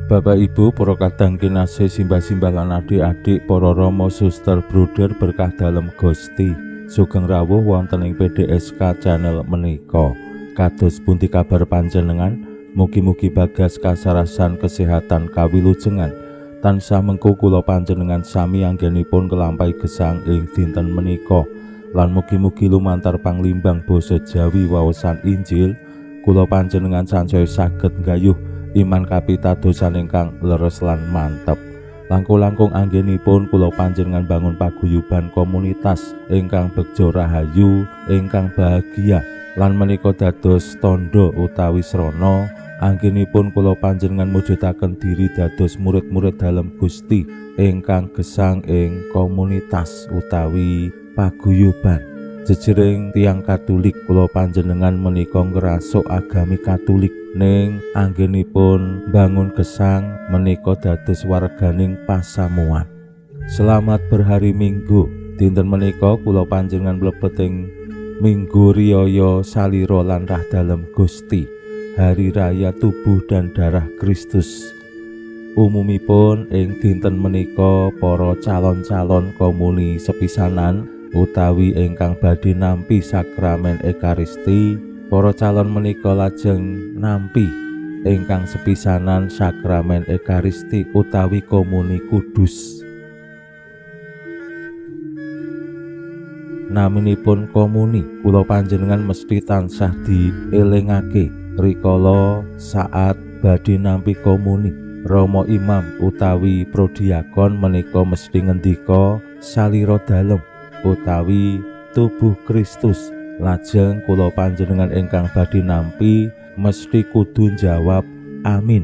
Bapak Ibu, para kadang kinasih simbah-simbah lan adik-adik, para rama suster bruder berkah dalem Gusti, sugeng rawuh wonten ing PDSK channel menika. Kados pundi kabar panjenengan? Mugi-mugi bagas kasarasan kesehatan kawilujengan tansah mengko kula panjenengan sami anggenipun kelampahi gesang ing dinten menika, lan mugi-mugi lumantar panglimbang basa Jawi waosan Injil kula panjenengan sansaya saged nggayuh iman kapitadosan ingkang leres lan mantep. Langkung-langkung anggenipun kula panjenengan bangun paguyuban komunitas ingkang begja rahayu, ingkang bahagia, lan menika dados tandha utawi srana anggenipun kula panjenengan mujudaken diri dados murid-murid dalem Gusti ingkang gesang ing komunitas utawi paguyuban. Jejering tiang Katolik kula panjenengan menika ngrasuk agami Katolik ning anggenipun bangun gesang menika dados warganing pasamuan. Selamat berhari Minggu. Dinten menika kula panjenengan mlebet ing Minggu Riyaya Salira lan Rah dalem Gusti, hari raya tubuh dan darah Kristus. Umumipun ing dinten menika para calon-calon komuni sepisanan utawi ingkang badhe nampi sakramen Ekaristi, para calon menika lajeng nampi ingkang sepisanan sakramen Ekaristi utawi komuni kudus. Naminipun komuni kula panjenengan mesti tansah dielingake rikala saat badhe nampi komuni. Rama Imam utawi prodiakon menika mesti ngendika salira dalem utawi tubuh Kristus. Lajeng kula panjenengan ingkang badhe nampi mesti kudu jawab amin.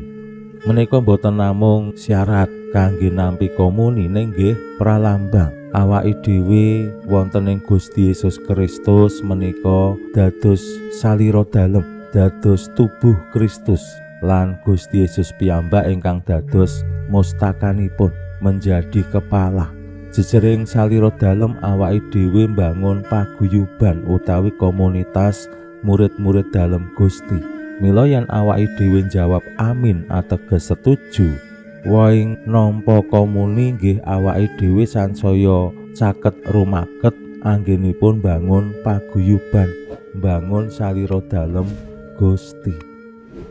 Menika boten namung syarat kangge nampi komuni, ning nggih pralambang awake dhewe wonten ing Gusti Yesus Kristus menika dados salira dalem, dados tubuh Kristus, lan Gusti Yesus piyambak ingkang dados mustakanipun menjadi kepala. Jejering salira dalem awake dhewe mbangun paguyuban utawi komunitas murid-murid dalem Gusti. Mila yen awake dhewe jawab amin ateges setuju, wing nampa komuni nggih awake dhewe sansaya caket rumaket anggenipun bangun paguyuban, bangun salira dalem Gusti.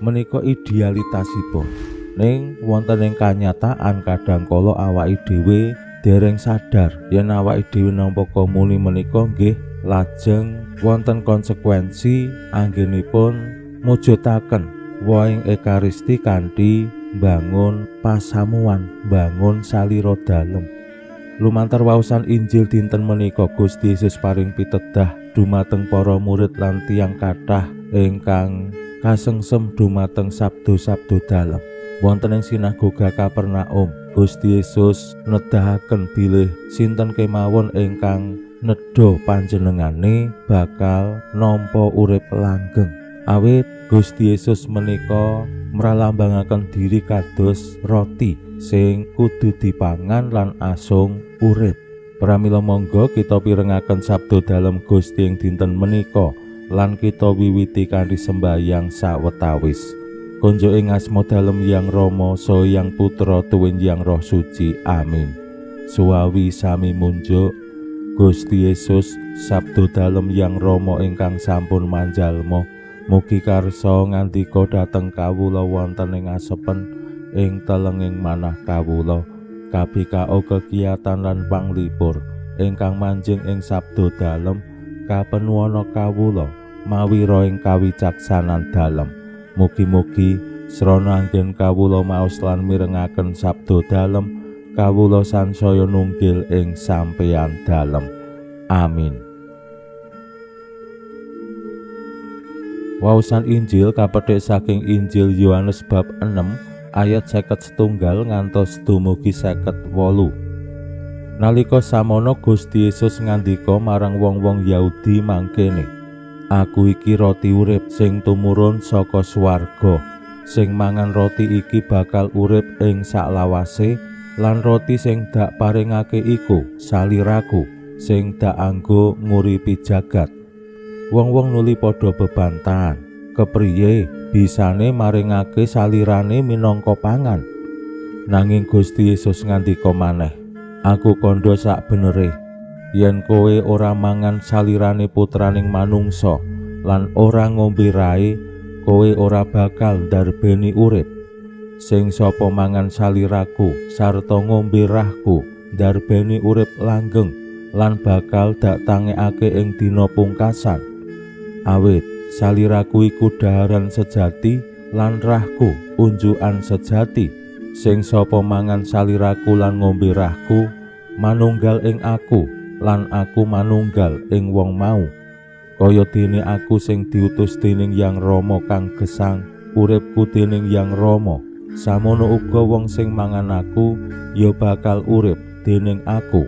Menika idealitasipun. Ning wonten ing kanyataan kadangkala awake dhewe dereng sadar yen awake dhewe nampa komuni menika nggih lajeng wonten konsekuensi anggenipun mujudaken wahing Ekaristi kanthi bangun pasamuan, bangun salira dalem. Lumantar waosan Injil dinten menika Gusti Yesus paring pitedah dumateng para murid lan tiyang kathah ingkang kasengsem dumateng sabdo-sabdo dalem. Wonten ing sinagoga Kapernaum, Gusti Yesus nedahaken bilih sinten kemawon ingkang nedha panjenengane bakal nampa urip langgeng. Awit Gusti Yesus menika mralambangaken diri kados roti sing kudu dipangan lan asung urip. Pramila monggo kita pirengaken sabdo dalem Gusti ing dinten menika lan kita wiwiti kanthi sembahyang sawetawis. Konjo ing asma dalem Hyang Rama saha Hyang Putra tuwin Hyang Roh Suci. Amin. Suwawi sami munjuk. Gusti Yesus sabdo dalem Hyang Rama ingkang sampun manjalma, mugi karsa ngandika dhateng kawula wonten ing asepen ing telenging manah kawula, kabikao kegiatan lan panglipur ingkang manjing ing sabdo dalem kapenuwana kawula mawi roing kawicaksanan dalem. Mugi-mugi srana anggen kawula maos lan mirengaken sabdo dalem, kawula sansaya nunggil ing sampeyan dalem. Amin. Waosan Injil kapethik saking Injil Yohanes bab 6 ayat 51 ngantos dumugi 58. Nalika samono Gusti Yesus ngandika marang wong-wong Yahudi mangkene, "Aku iki roti urip sing tumurun saka swarga. Sing mangan roti iki bakal urip ing saklawase, lan roti sing dak paringake iku saliraku sing dak anggo nguripi jagat." Wong-wong nuli padha bebantahan, kepriye bisane maringake salirane minangka pangan. Nanging Gusti Yesus ngandika maneh, "Aku kandha sak benere, yen kowe ora mangan salirane putraning manungsa lan ora ngombe rae, kowe ora bakal ndarbeni urip. Sing sapa mangan saliraku sarta ngombe rahku ndarbeni urip langgeng lan bakal dak tangekake ing dina pungkasan. Awit saliraku iku dhaharan sejati lan rahku unjukan sejati. Sing sapa mangan saliraku lan ngombe rahku manunggal ing aku lan aku manunggal ing wong mau. Kaya dene aku sing diutus dening Yang Rama kang gesang uripku dening Yang Rama, samono uga wong sing mangan aku ya bakal urip dening aku.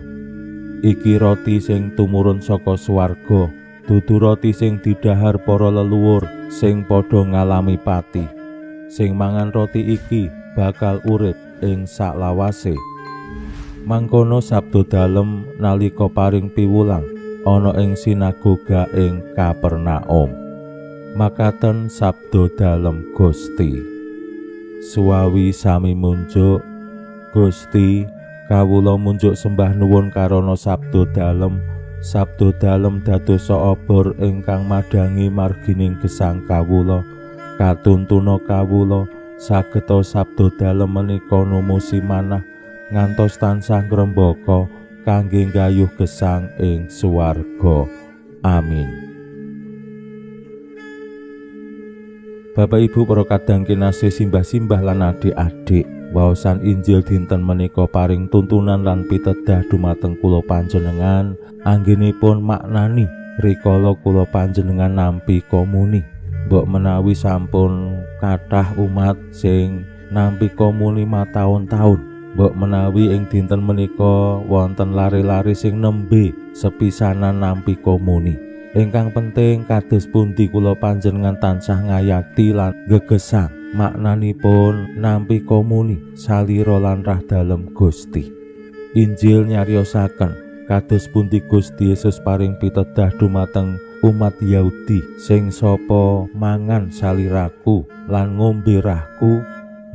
Iki roti sing tumurun saka swarga, dudu roti sing didhahar para leluhur sing padha ngalami pati. Sing mangan roti iki bakal urip ing saklawase." Mangkono sabda dalem nalika paring piwulang ana ing sinagoga ing Kapernaum. Makaten sabda dalem Gusti. Suwawi sami munjuk, Gusti, kawula munjuk sembah nuwun karana sabda dalem dadosa obor ingkang madangi margining gesang kawula. Katuntuna kawula sageta sabda dalem menika numusi manah ngantos tansah ngrembaka kangge nggayuh gesang ing swarga. Amin. Bapak Ibu para kadang kinasih simbah-simbah lan adik-adik, waosan Injil dinten menika paring tuntunan lan pitedah dumateng kula panjenengan anggenipun maknani rikala kula panjenengan nampi komuni. Mbok menawi sampun kathah umat sing nampi komuni mataun-taun, mbok menawi ing dinten menika wonten lare-lare sing nembe sepisanan nampi komuni. Ingkang penting kados pundi kula panjenengan tansah ngayati lan gegesang maknanipun nampi komuni salira lan rah dalem Gusti. Injil nyariosaken kados pundi Gusti Yesus paring pitedah dumateng umat Yahudi, "Sing sapa mangan saliraku lan ngombe rahku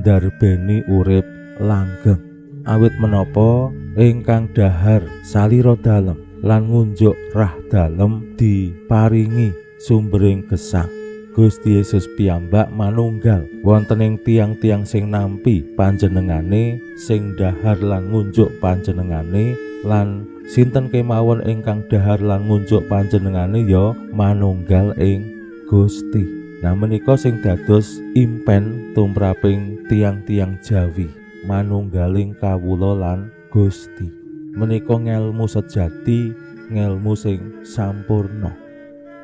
ndarbeni urip langgeng." Awit menapa ingkang dhahar salira dalem lan ngunjuk rah dalem diparingi sumbering gesang. Gusti Yesus piyambak manunggal wonten ing tiang-tiang sing nampi panjenengane, sing dhahar lan ngunjuk panjenengane, lan sinten kemawon ingkang dhahar lan ngunjuk panjenengane ya manunggal ing Gusti. Nah menika sing dados impen tumraping tiang-tiang Jawi, manunggaling kawula lan Gusti. Menika ngelmu sejati, ngelmu sing sampurna.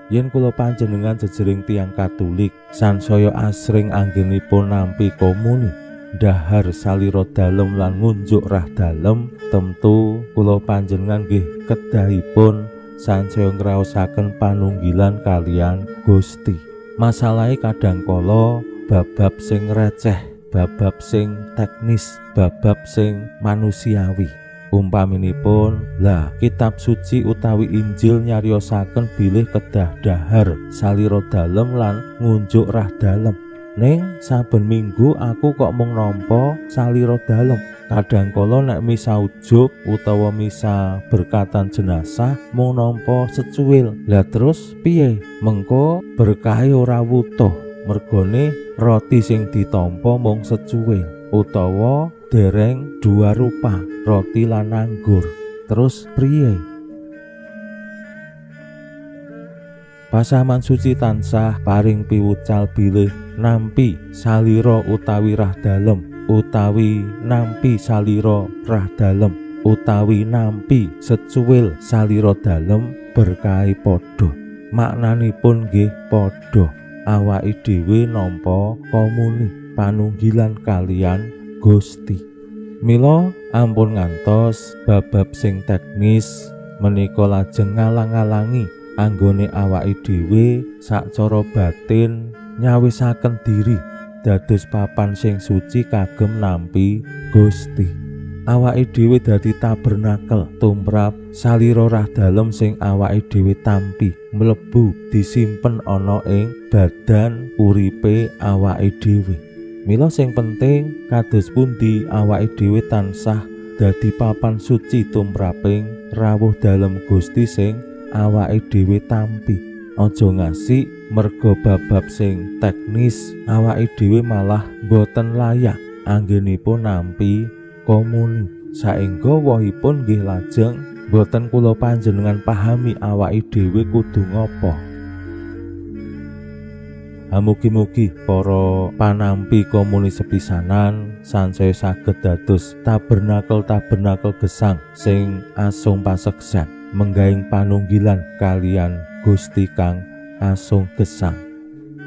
Yen kula panjenengan jejering tiang Katolik sansaya asring anggenipun nampi komuni, dhahar salira dalem lan ngunjuk rah dalem, temtu kula panjenengan nggih kedahipun sansaya ngraosaken panunggilan kaliyan Gusti. Masalahe kadangkala bab-bab sing receh, bab-bab sing teknis, bab-bab sing manusiawi. Umpaminipun, lah kitab suci utawi Injil nyariosaken bilih kedah dhahar salira dalem lan ngunjuk rah dalem. Ning saben minggu aku kok mung nampa salira dalem. Kadangkala nek misa ujug utawa misa berkatan jenazah mung nampa secuil. Lah terus piye? Mengko berkahe ora wutuh, mergone roti sing ditampa mung secuil utawa dereng dua rupa, roti lan anggur. Terus priye? Pasaman suci tansah paring piwucal bilih nampi salira utawi rah dalem, utawi nampi salira rah dalem, utawi nampi secuil salira dalem, berkahe padha. Maknanipun nggih padha. Awake dhewe nampa komuni panunggilan kaliyan Gusti. Mila ampun ngantos bab-bab sing teknis menika lajeng ngalang-alangi anggone awake dhewe sacara batin nyawisaken diri dados papan sing suci kagem nampi Gusti. Awake dhewe dadi tabernakel tumrap salira rah dalem sing awake dhewe tampi mlebu disimpen ana ing badan uripe awake dhewe. Mila sing penting kados pundi awake dhewe tansah dadi papan suci tumraping rawuh dalem Gusti sing awake dhewe tampi. Aja ngasik merga bab-bab sing teknis awake dhewe malah boten layak anggenipun nampi komuni, saengga wohipun nggih lajeng boten kula panjenengan pahami awake dhewe kudu ngapa. Mugi-mugi para panampi komuni sepisanan sansaya saged dados tabernakel-tabernakel gesang sing asung paseksan menggahing panunggilan kalian Gusti kang asung gesang.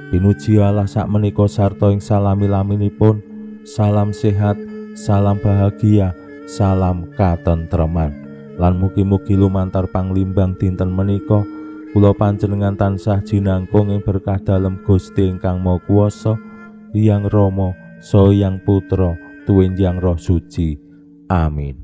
Pinuji Allah sakmenika sarta ing salami-laminipun. Salam sehat, salam bahagia, salam katentreman. Lan mugi-mugi lumantar panglimbang dinten menika kula panjenengan tansah jinangkung ing berkah dalem Gusti ingkang Maha Kuwasa, Hyang Rama saha Hyang Putra tuwin Hyang Roh Suci. Amin.